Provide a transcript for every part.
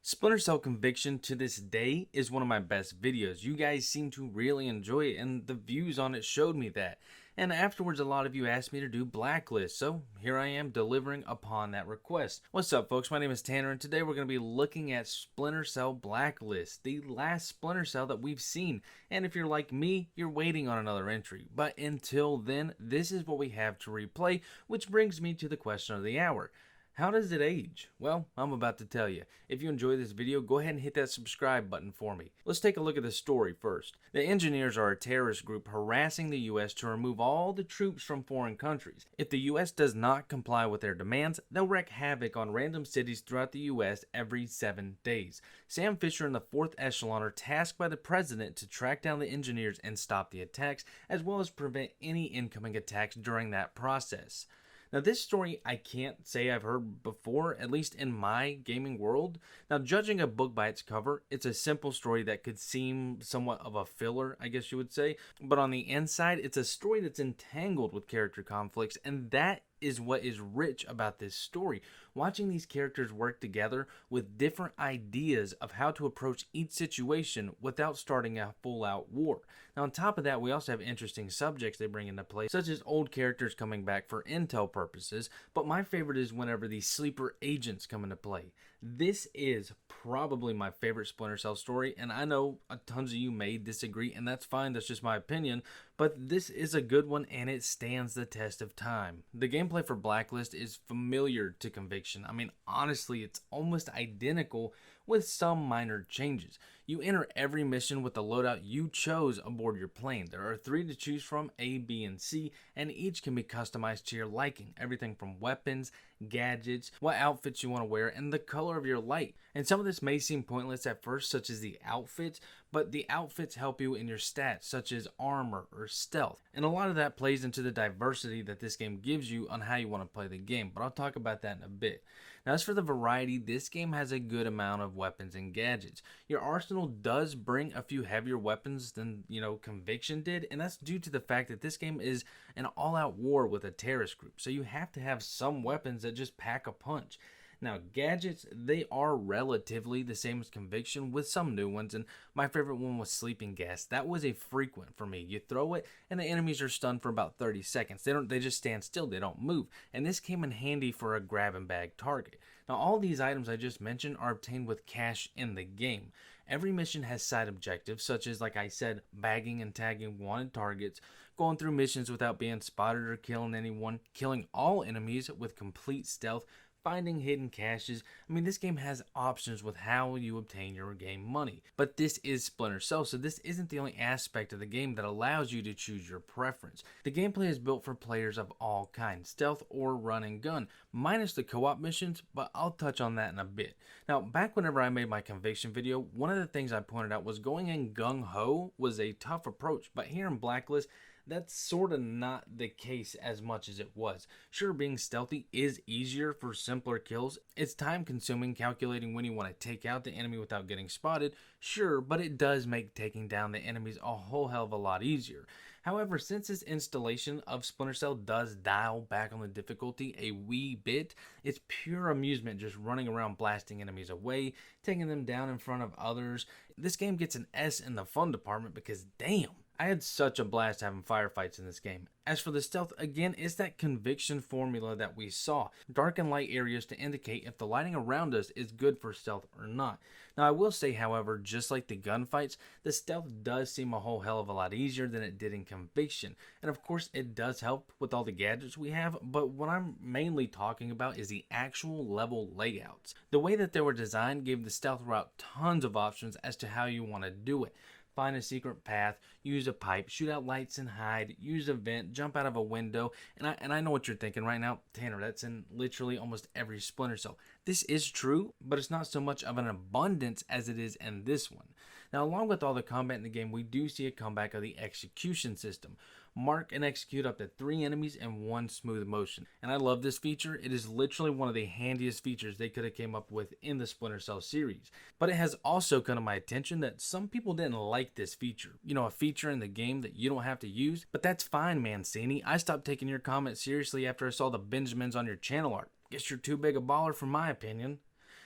Splinter Cell Conviction to this day is one of my best videos. You guys seem to really enjoy it, and the views on it showed me that. And afterwards, a lot of you asked me to do Blacklist, so here I am delivering upon that request. What's up, folks? My name is Tanner, and today we're going to be looking at Splinter Cell Blacklist, the last Splinter Cell that we've seen. And if you're like me, you're waiting on another entry. But until then, this is what we have to replay, which brings me to the question of the hour. How does it age? Well, I'm about to tell you. If you enjoy this video, go ahead and hit that subscribe button for me. Let's take a look at the story first. The engineers are a terrorist group harassing the US to remove all the troops from foreign countries. If the US does not comply with their demands, they'll wreak havoc on random cities throughout the US every 7 days. Sam Fisher and the 4th Echelon are tasked by the president to track down the engineers and stop the attacks, as well as prevent any incoming attacks during that process. Now, this story I can't say I've heard before, at least in my gaming world. Now, judging a book by its cover, it's a simple story that could seem somewhat of a filler, I guess you would say. But on the inside, it's a story that's entangled with character conflicts, and that is what is rich about this story. Watching these characters work together with different ideas of how to approach each situation without starting a full-out war. Now, on top of that, we also have interesting subjects they bring into play, such as old characters coming back for intel purposes, but my favorite is whenever these sleeper agents come into play. This is probably my favorite Splinter Cell story, and I know tons of you may disagree, and that's fine, that's just my opinion, but this is a good one, and it stands the test of time. The gameplay for Blacklist is familiar to Conviction. I mean, honestly, it's almost identical with some minor changes. You enter every mission with the loadout you chose aboard your plane. There are 3 to choose from, A, B, and C, and each can be customized to your liking. Everything from weapons, gadgets, what outfits you want to wear, and the color of your light. And some of this may seem pointless at first, such as the outfits, but the outfits help you in your stats, such as armor or stealth. And a lot of that plays into the diversity that this game gives you on how you want to play the game, but I'll talk about that in a bit. Now, as for the variety, this game has a good amount of weapons and gadgets. Your arsenal does bring a few heavier weapons than, Conviction did, and that's due to the fact that this game is an all-out war with a terrorist group, so you have to have some weapons that just pack a punch. Now, gadgets, they are relatively the same as Conviction with some new ones, and my favorite one was sleeping gas. That was a frequent for me. You throw it, and the enemies are stunned for about 30 seconds. They just stand still, they don't move, and this came in handy for a grab and bag target. Now, all these items I just mentioned are obtained with cash in the game. Every mission has side objectives, such as, like I said, bagging and tagging wanted targets, going through missions without being spotted or killing anyone, killing all enemies with complete stealth, finding hidden caches. I mean, this game has options with how you obtain your game money. But this is Splinter Cell, so this isn't the only aspect of the game that allows you to choose your preference. The gameplay is built for players of all kinds, stealth or run and gun, minus the co-op missions, but I'll touch on that in a bit. Now, back whenever I made my Conviction video, one of the things I pointed out was going in gung-ho was a tough approach, but here in Blacklist, that's sort of not the case as much as it was. Sure, being stealthy is easier for simpler kills. It's time consuming calculating when you want to take out the enemy without getting spotted, sure, but it does make taking down the enemies a whole hell of a lot easier. However, since this installation of Splinter Cell does dial back on the difficulty a wee bit, it's pure amusement just running around blasting enemies away, taking them down in front of others. This game gets an S in the fun department because damn, I had such a blast having firefights in this game. As for the stealth, again, it's that Conviction formula that we saw. Dark and light areas to indicate if the lighting around us is good for stealth or not. Now, I will say, however, just like the gunfights, the stealth does seem a whole hell of a lot easier than it did in Conviction. And of course, it does help with all the gadgets we have, but what I'm mainly talking about is the actual level layouts. The way that they were designed gave the stealth route tons of options as to how you want to do it. Find a secret path, use a pipe, shoot out lights and hide, use a vent, jump out of a window, and I know what you're thinking right now, Tanner, that's in literally almost every Splinter Cell. This is true, but it's not so much of an abundance as it is in this one. Now, along with all the combat in the game, we do see a comeback of the execution system. Mark and execute up to 3 enemies in one smooth motion. And I love this feature. It is literally one of the handiest features they could have came up with in the Splinter Cell series. But it has also come to my attention that some people didn't like this feature. A feature in the game that you don't have to use. But that's fine, Mancini. I stopped taking your comments seriously after I saw the Benjamins on your channel art. Guess you're too big a baller for my opinion.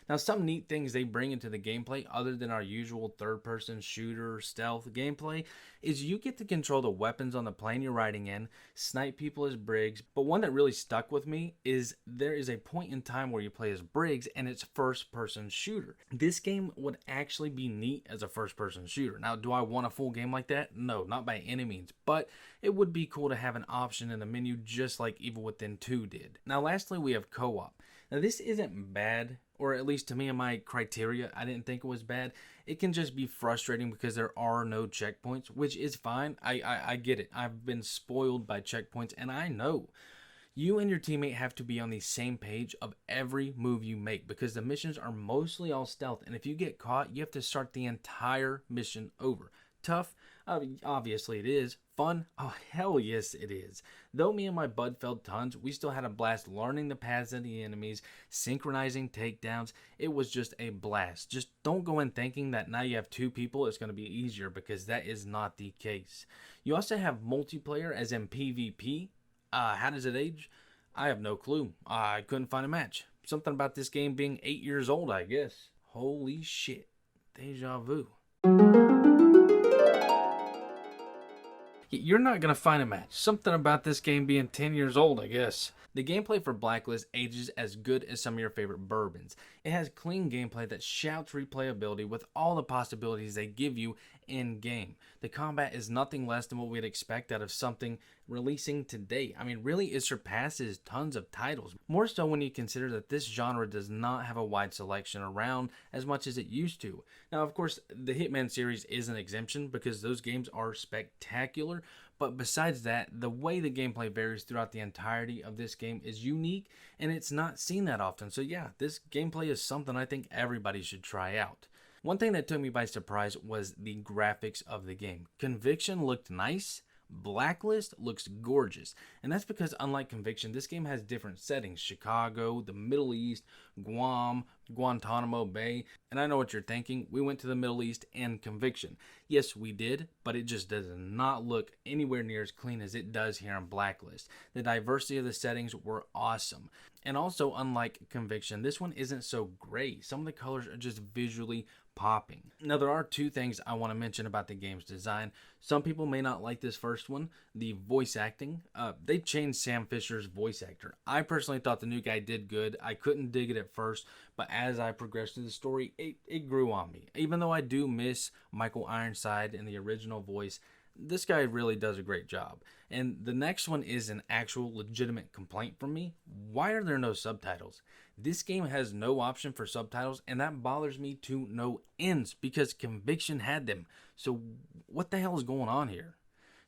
Now, some neat things they bring into the gameplay, other than our usual third-person shooter stealth gameplay, is you get to control the weapons on the plane you're riding in, snipe people as Briggs, but one that really stuck with me is there is a point in time where you play as Briggs and it's first-person shooter. This game would actually be neat as a first-person shooter. Now, do I want a full game like that? No, not by any means, but it would be cool to have an option in the menu just like Evil Within 2 did. Now, lastly, we have co-op. Now, this isn't bad, or at least to me and my criteria, I didn't think it was bad. It can just be frustrating because there are no checkpoints, which is fine. I get it. I've been spoiled by checkpoints, and I know. You and your teammate have to be on the same page of every move you make because the missions are mostly all stealth, and if you get caught, you have to start the entire mission over. Tough? Obviously it is. Fun? Oh, hell yes it is. Though me and my bud felled tons, we still had a blast learning the paths of the enemies, synchronizing takedowns. It was just a blast. Just don't go in thinking that now you have two people, it's going to be easier, because that is not the case. You also have multiplayer, as in PvP. How does it age? I have no clue. I couldn't find a match. Something about this game being 8 years old, I guess. Holy shit. Deja vu. You're not going to find a match. Something about this game being 10 years old, I guess. The gameplay for Blacklist ages as good as some of your favorite bourbons. It has clean gameplay that shouts replayability with all the possibilities they give you in-game. The combat is nothing less than what we'd expect out of something releasing today. I mean, really, it surpasses tons of titles. More so when you consider that this genre does not have a wide selection around as much as it used to. Now, of course, the Hitman series is an exemption because those games are spectacular. But besides that, the way the gameplay varies throughout the entirety of this game is unique, and it's not seen that often. So yeah, this gameplay is something I think everybody should try out. One thing that took me by surprise was the graphics of the game. Conviction looked nice. Blacklist looks gorgeous, and that's because unlike Conviction, this game has different settings: Chicago, the Middle East, Guam, Guantanamo Bay. And I know what you're thinking, we went to the Middle East and Conviction. Yes, we did, but it just does not look anywhere near as clean as it does here on Blacklist. The diversity of the settings were awesome. And also, unlike Conviction, this one isn't so gray. Some of the colors are just visually popping. Now, there are two things I want to mention about the game's design. Some people may not like this first one, the voice acting. They changed Sam Fisher's voice actor. I personally thought the new guy did good. I couldn't dig it at first, but as I progressed through the story, it grew on me. Even though I do miss Michael Ironside in the original voice, this guy really does a great job. And the next one is an actual legitimate complaint from me. Why are there no subtitles? This game has no option for subtitles, and that bothers me to no ends because Conviction had them. So what the hell is going on here?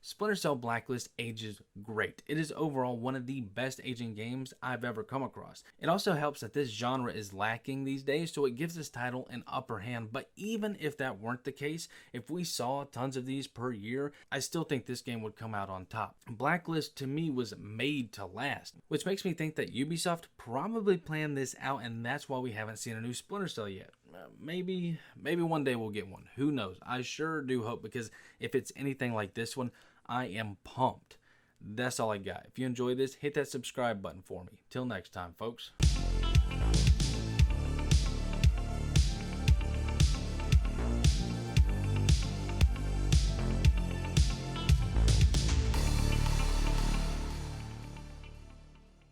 Splinter Cell Blacklist ages great. It is overall one of the best aging games I've ever come across. It also helps that this genre is lacking these days, so it gives this title an upper hand. But even if that weren't the case, if we saw tons of these per year, I still think this game would come out on top. Blacklist to me was made to last, which makes me think that Ubisoft probably planned this out, and that's why we haven't seen a new Splinter Cell yet. Maybe one day we'll get one. Who knows? I sure do hope, because if it's anything like this one, I am pumped. That's all I got. If you enjoyed this, hit that subscribe button for me. Till next time, folks.